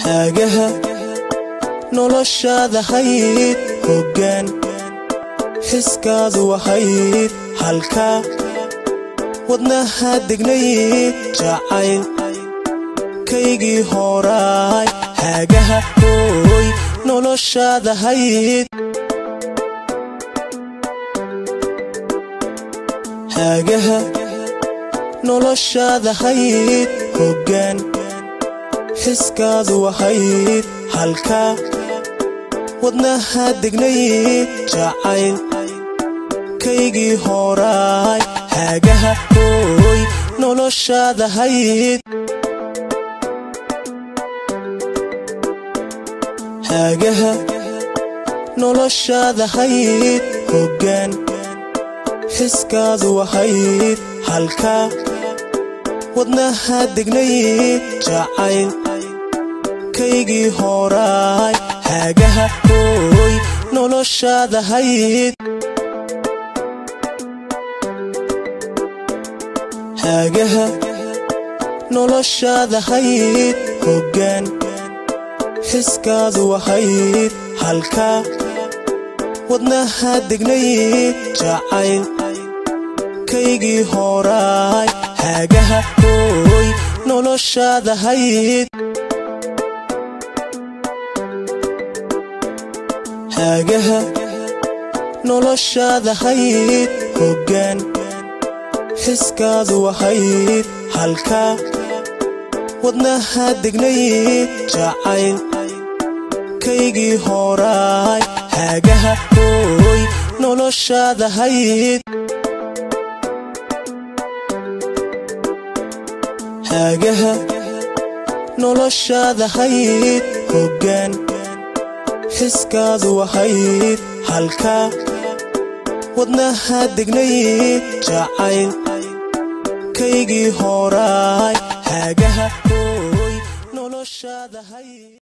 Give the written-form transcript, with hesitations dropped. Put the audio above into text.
hagaha noloshaada hayd hoggaan xiskaadu wahayd halka wadnaha degnayd jacayl kaygii horaay hagaha hooy noloshaada hayd hagaha noloshaada hayd hoggaan xiskaadu wahayd halka wadnaha degnayd jacayl kaygii horaay hagaha hooy noloshaada hayd hagaha noloshaada hayd hoggaan xiskaadu wahayd halka wadnaha degnayd jacayl kaygii horaay hagaha hooy noloshaada hayd hagaha noloshaada hayd hoggaan xiskaadu wahayd halka wadnaha degnayd jacayl kaygii horaay hagaha hooy noloshaada hayd hagaha noloshaada hayd hoggaan xiskaadu wahayd halka wadnaha degnayd jacayl kaygii horaay hagaha hooy noloshaada hayd hagaha noloshaada hayd hoggaan xiskaadu wahayd halka wadnaha degnayd jacayl kaygii horaay hagaha hooy noloshaada hayd